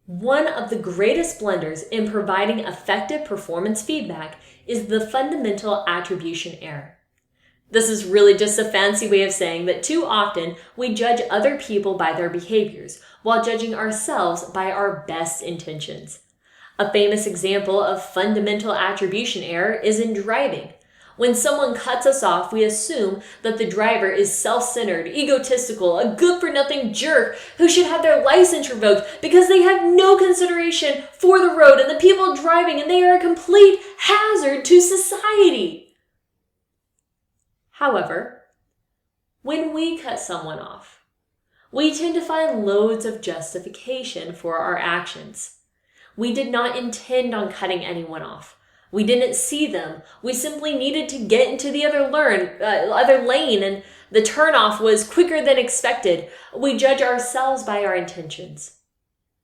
One of the greatest blunders in providing effective performance feedback is the fundamental attribution error. This is really just a fancy way of saying that too often we judge other people by their behaviors while judging ourselves by our best intentions. A famous example of fundamental attribution error is in driving. When someone cuts us off, we assume that the driver is self-centered, egotistical, a good-for-nothing jerk who should have their license revoked because they have no consideration for the road and the people driving, and they are a complete hazard to society. However, when we cut someone off, we tend to find loads of justification for our actions. We did not intend on cutting anyone off. We didn't see them. We simply needed to get into the other lane, and the turnoff was quicker than expected. We judge ourselves by our intentions,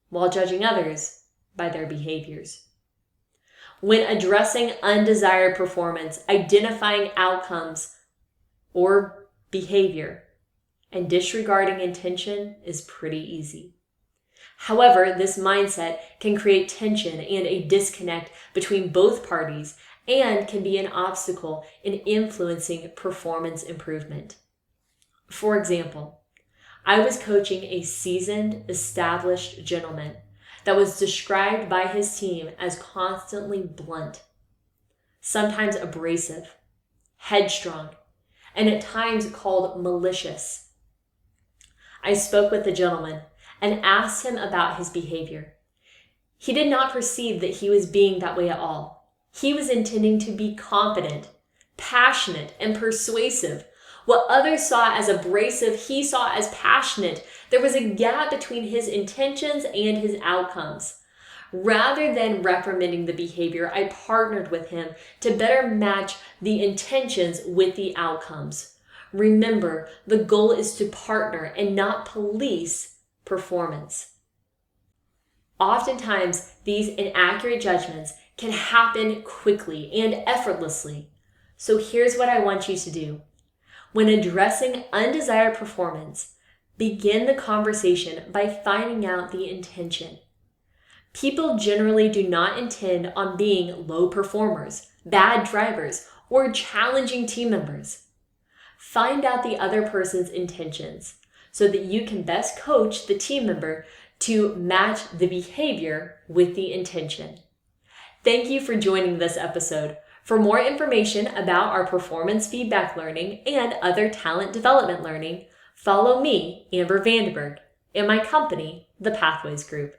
while judging others by their behaviors. When addressing undesired performance, identifying outcomes or behavior, and disregarding intention is pretty easy. However, this mindset can create tension and a disconnect between both parties and can be an obstacle in influencing performance improvement. For example, I was coaching a seasoned, established gentleman that was described by his team as constantly blunt, sometimes abrasive, headstrong, and at times called malicious. I spoke with the gentleman and asked him about his behavior. He did not perceive that he was being that way at all. He was intending to be confident, passionate, and persuasive. What others saw as abrasive, he saw as passionate. There was a gap between his intentions and his outcomes. Rather than reprimanding the behavior, I partnered with him to better match the intentions with the outcomes. Remember, the goal is to partner and not police performance. Oftentimes, these inaccurate judgments can happen quickly and effortlessly. So here's what I want you to do. When addressing undesired performance, begin the conversation by finding out the intention. People generally do not intend on being low performers, bad drivers, or challenging team members. Find out the other person's intentions so that you can best coach the team member to match the behavior with the intention. Thank you for joining this episode. For more information about our performance feedback learning and other talent development learning, follow me, Amber Vandenberg, and my company, the Pathways Group.